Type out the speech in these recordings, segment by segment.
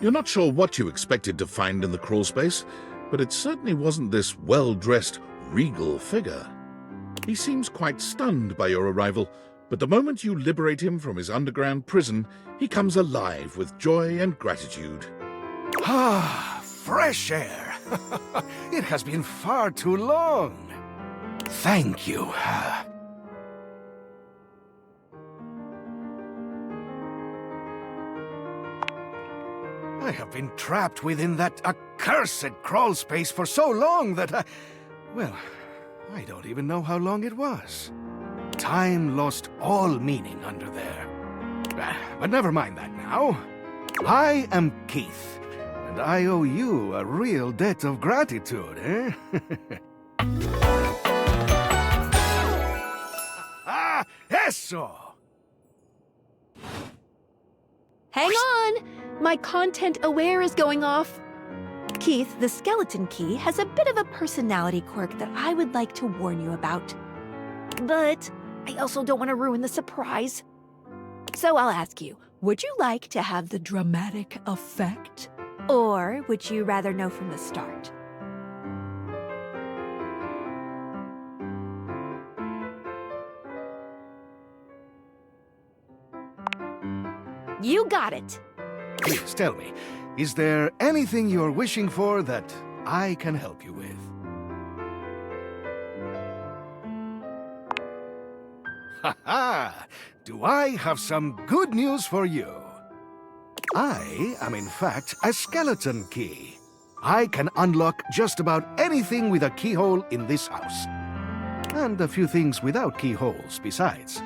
You're not sure what you expected to find in the crawlspace, but it certainly wasn't this well-dressed, regal figure. He seems quite stunned by your arrival, but the moment you liberate him from his underground prison, he comes alive with joy and gratitude. Ah, fresh air. It has been far too long. Thank you. I have been trapped within that accursed crawl space for so long that well, I don't even know how long it was. Time lost all meaning under there. But never mind that now. I am Keith, and I owe you a real debt of gratitude, eh? Ah, eso! Hang on! My content aware is going off. Keith, the skeleton key, has a bit of a personality quirk that I would like to warn you about. But I also don't want to ruin the surprise. So I'll ask you, would you like to have the dramatic effect? Or would you rather know from the start? You got it. Please tell me, is there anything you're wishing for that I can help you with? Ha-ha! Do I have some good news for you? I am in fact a skeleton key. I can unlock just about anything with a keyhole in this house. And a few things without keyholes besides.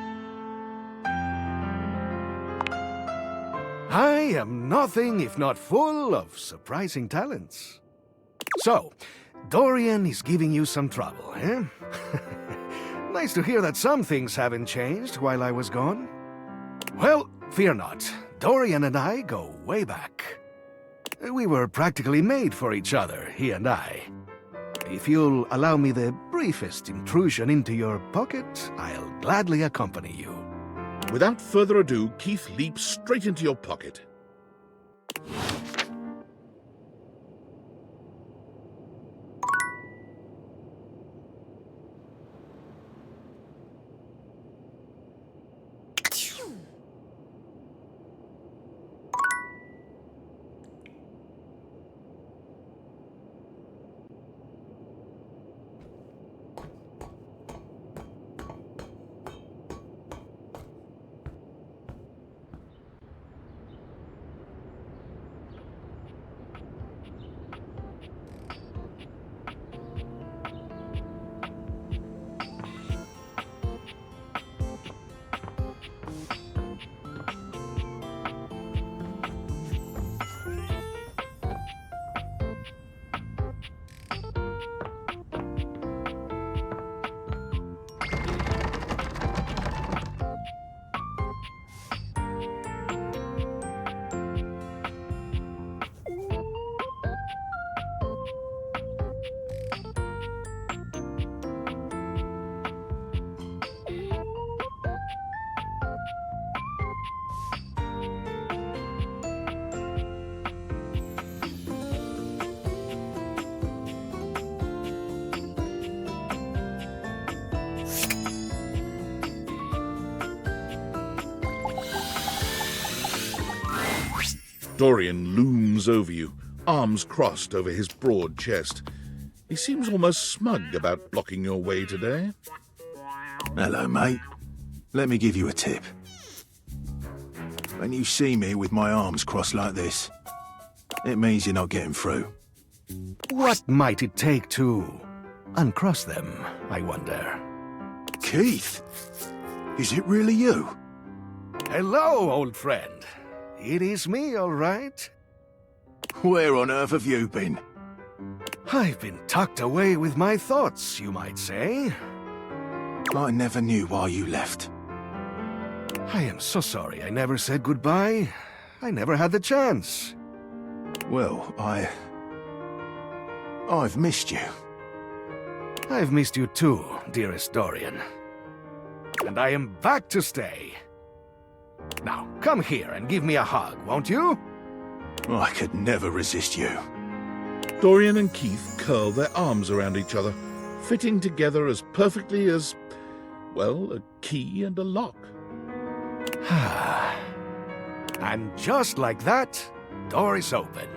I am nothing if not full of surprising talents. So, Dorian is giving you some trouble, eh? Nice to hear that some things haven't changed while I was gone. Well, fear not. Dorian and I go way back. We were practically made for each other, he and I. If you'll allow me the briefest intrusion into your pocket, I'll gladly accompany you. Without further ado, Keith leaps straight into your pocket. Dorian looms over you, arms crossed over his broad chest. He seems almost smug about blocking your way today. Hello, mate. Let me give you a tip. When you see me with my arms crossed like this, it means you're not getting through. What might it take to uncross them, I wonder? Keith! Is it really you? Hello, old friend. It is me, all right. Where on earth have you been? I've been tucked away with my thoughts, you might say. I never knew why you left. I am so sorry I never said goodbye. I never had the chance. Well, I've missed you. I've missed you too, dearest Dorian. And I am back to stay. Now, come here and give me a hug, won't you? I could never resist you. Dorian and Keith curl their arms around each other, fitting together as perfectly as, well, a key and a lock. And just like that, door is open.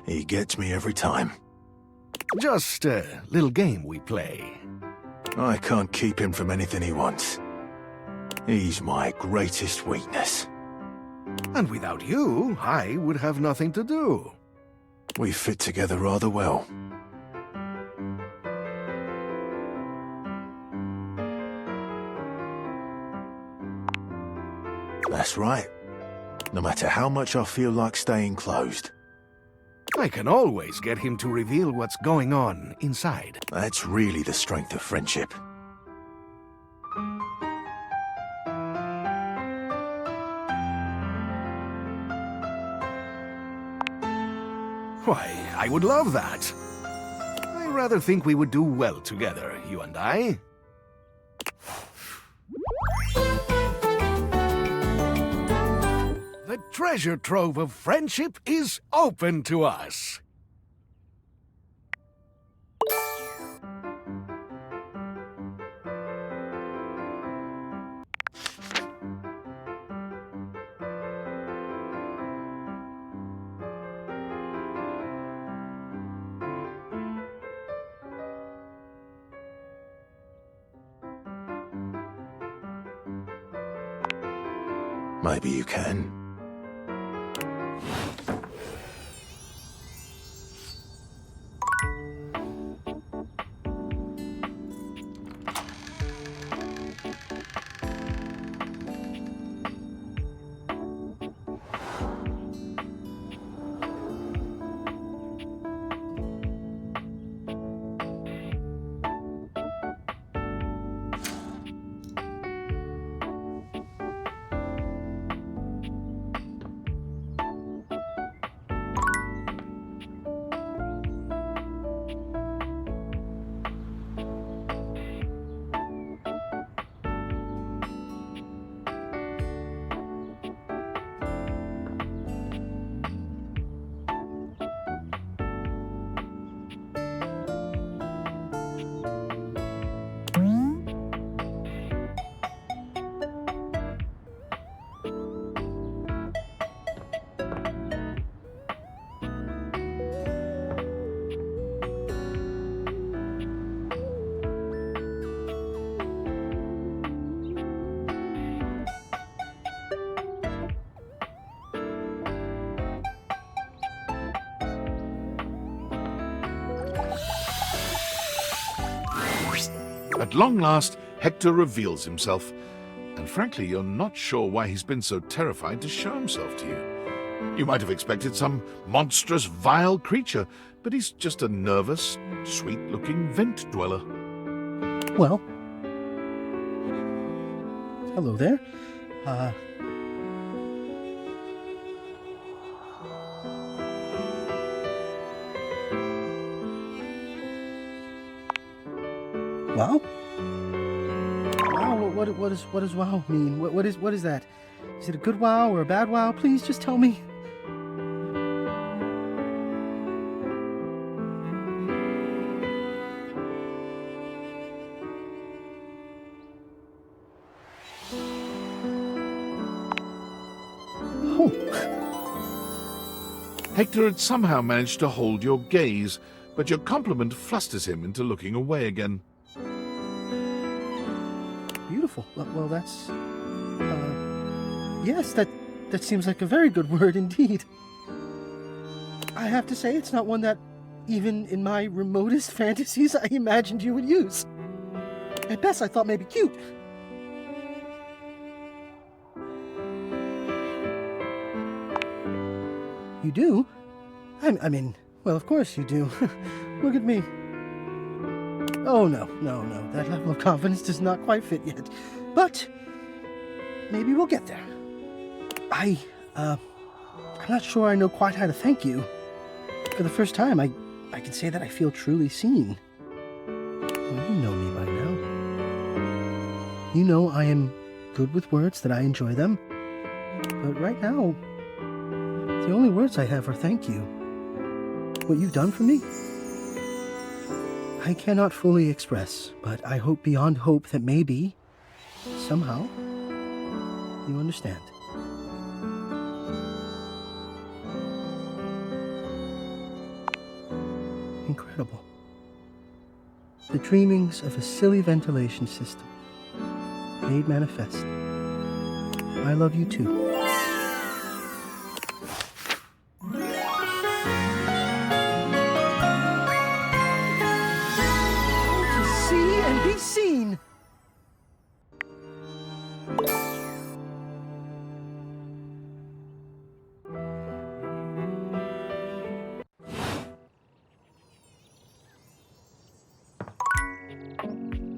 He gets me every time. Just a little game we play. I can't keep him from anything he wants. He's my greatest weakness. And without you, I would have nothing to do. We fit together rather well. That's right. No matter how much I feel like staying closed. I can always get him to reveal what's going on inside. That's really the strength of friendship. Why, I would love that. I rather think we would do well together, you and I. The treasure trove of friendship is open to us. Maybe you can. At long last, Hector reveals himself, and frankly, you're not sure why he's been so terrified to show himself to you. You might have expected some monstrous, vile creature, but he's just a nervous, sweet-looking vent dweller. Well, hello there. Wow? Wow, what does wow mean? What is that? Is it a good wow or a bad wow? Please just tell me. Hector had somehow managed to hold your gaze, but your compliment flusters him into looking away again. Beautiful. Well, that's... yes, that seems like a very good word indeed. I have to say, it's not one that, even in my remotest fantasies, I imagined you would use. At best, I thought maybe cute. You do? I mean, well, of course you do. Look at me. Oh, no. That level of confidence does not quite fit yet. But maybe we'll get there. I'm not sure I know quite how to thank you. For the first time, I can say that I feel truly seen. Well, you know me by now. You know I am good with words, that I enjoy them. But right now, the only words I have are thank you. What you've done for me, I cannot fully express, but I hope beyond hope that maybe, somehow, you understand. Incredible. The dreamings of a silly ventilation system, made manifest. I love you too. To see and be seen.